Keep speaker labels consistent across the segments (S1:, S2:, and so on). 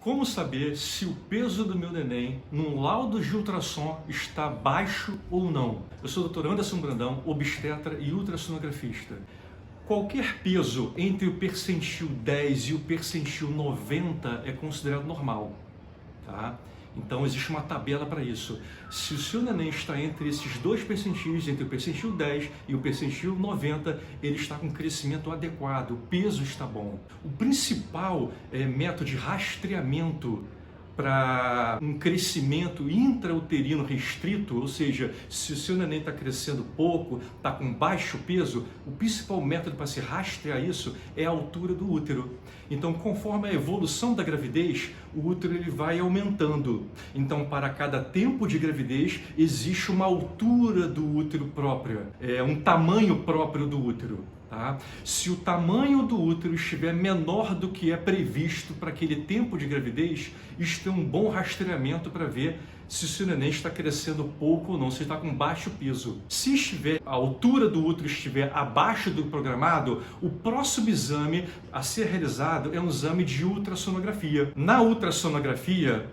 S1: Como saber se o peso do meu neném num laudo de ultrassom está baixo ou não? Eu sou o Dr. Anderson Brandão, obstetra e ultrassonografista. Qualquer peso entre o percentil 10 e o percentil 90 é considerado normal, tá? Então existe uma tabela para isso. Se o seu neném está entre esses dois percentis, entre o percentil 10 e o percentil 90, ele está com crescimento adequado, o peso está bom. O principal método de rastreamento para um crescimento intrauterino restrito, ou seja, se o seu neném está crescendo pouco, está com baixo peso, o principal método para se rastrear isso é a altura do útero. Então, conforme a evolução da gravidez, o útero ele vai aumentando. Então, para cada tempo de gravidez, existe uma altura do útero própria, um tamanho próprio do útero. Tá? Se o tamanho do útero estiver menor do que é previsto para aquele tempo de gravidez, isto é um bom rastreamento para ver se o seu neném está crescendo pouco ou não, se está com baixo peso. Se a altura do útero estiver abaixo do programado, o próximo exame a ser realizado é um exame de ultrassonografia. Na ultrassonografia,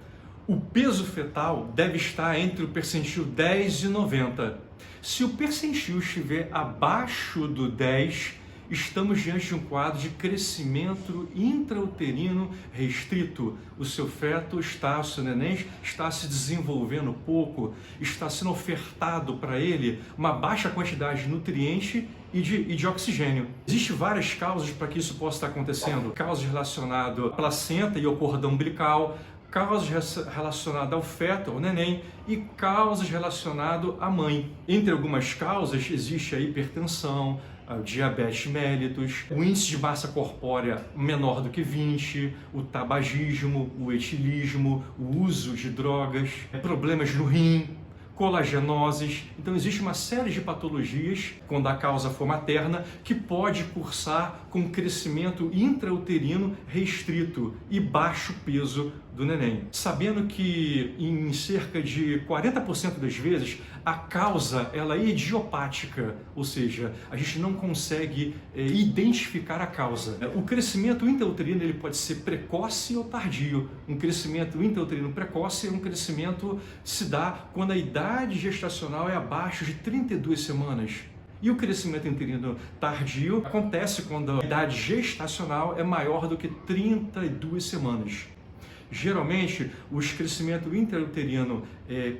S1: o peso fetal deve estar entre o percentil 10 e 90. Se o percentil estiver abaixo do 10, estamos diante de um quadro de crescimento intrauterino restrito. O seu feto o seu neném está se desenvolvendo pouco, está sendo ofertado para ele uma baixa quantidade de nutriente e de oxigênio. Existem várias causas para que isso possa estar acontecendo. Causas relacionadas à placenta e ao cordão umbilical, causas relacionadas ao feto, ao neném, e causas relacionadas à mãe. Entre algumas causas existe a hipertensão, o diabetes mellitus, o índice de massa corpórea menor do que 20, o tabagismo, o etilismo, o uso de drogas, problemas no rim, colagenoses. Então existe uma série de patologias, quando a causa for materna, que pode cursar com crescimento intrauterino restrito e baixo peso do neném. Sabendo que em cerca de 40% das vezes a causa ela é idiopática, ou seja, a gente não consegue identificar a causa. O crescimento intrauterino ele pode ser precoce ou tardio. Um crescimento intrauterino precoce é um crescimento que se dá quando a idade gestacional é abaixo de 32 semanas. E o crescimento intrauterino tardio acontece quando a idade gestacional é maior do que 32 semanas. Geralmente, os crescimentos intrauterino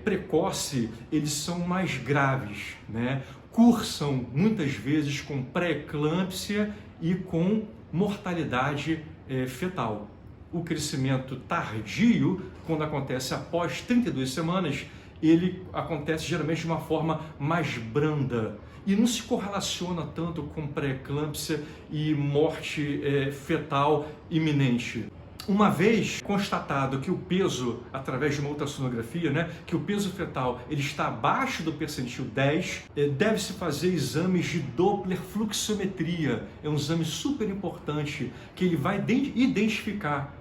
S1: precoce, eles são mais graves, né? Cursam muitas vezes com pré-eclâmpsia e com mortalidade fetal. O crescimento tardio, quando acontece após 32 semanas, ele acontece geralmente de uma forma mais branda e não se correlaciona tanto com pré-eclâmpsia e morte fetal iminente. Uma vez constatado que o peso, através de uma ultrassonografia, que o peso fetal ele está abaixo do percentil 10, deve-se fazer exames de Doppler fluxometria. É um exame super importante que ele vai identificar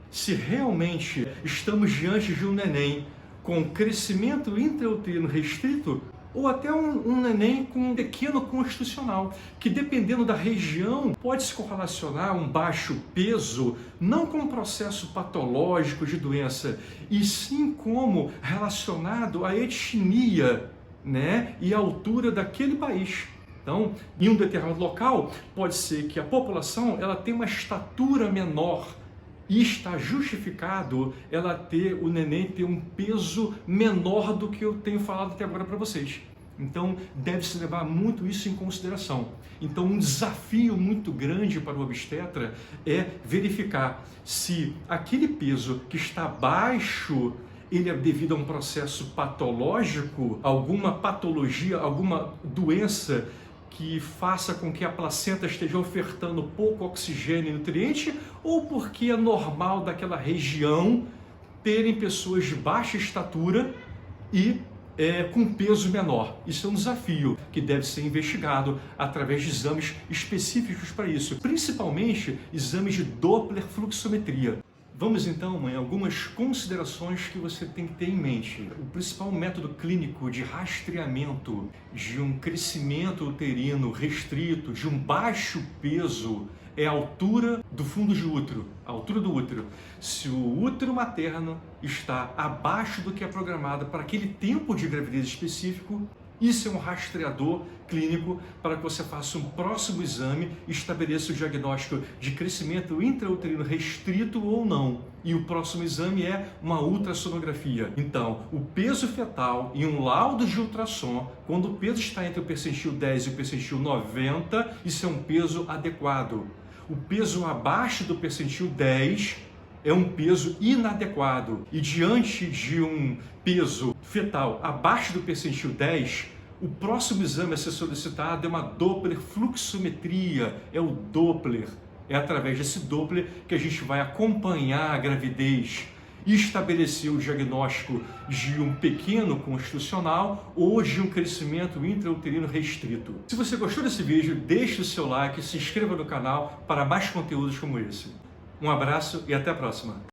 S1: se realmente estamos diante de um neném com crescimento intrauterino restrito ou até um neném com um pequeno constitucional, que dependendo da região pode se correlacionar um baixo peso, não com um processo patológico de doença, e sim como relacionado à etnia, e à altura daquele país. Então, em um determinado local, pode ser que a população ela tenha uma estatura menor, e está justificado o neném ter um peso menor do que eu tenho falado até agora para vocês. Então, deve-se levar muito isso em consideração. Então, um desafio muito grande para o obstetra é verificar se aquele peso que está abaixo, ele é devido a um processo patológico, alguma patologia, alguma doença que faça com que a placenta esteja ofertando pouco oxigênio e nutriente, ou porque é normal daquela região terem pessoas de baixa estatura e com peso menor. Isso é um desafio que deve ser investigado através de exames específicos para isso, principalmente exames de Doppler fluxometria. Vamos então, mãe, algumas considerações que você tem que ter em mente. O principal método clínico de rastreamento de um crescimento uterino restrito, de um baixo peso, é a altura do fundo de útero, a altura do útero. Se o útero materno está abaixo do que é programado para aquele tempo de gravidez específico, isso é um rastreador clínico para que você faça um próximo exame e estabeleça o diagnóstico de crescimento intrauterino restrito ou não. E o próximo exame é uma ultrassonografia. Então, o peso fetal em um laudo de ultrassom, quando o peso está entre o percentil 10 e o percentil 90, isso é um peso adequado. O peso abaixo do percentil 10 é um peso inadequado. E diante de um peso fetal abaixo do percentil 10, o próximo exame a ser solicitado é uma Doppler fluxometria, é o Doppler. É através desse Doppler que a gente vai acompanhar a gravidez e estabelecer o diagnóstico de um pequeno constitucional ou de um crescimento intrauterino restrito. Se você gostou desse vídeo, deixe o seu like e se inscreva no canal para mais conteúdos como esse. Um abraço e até a próxima!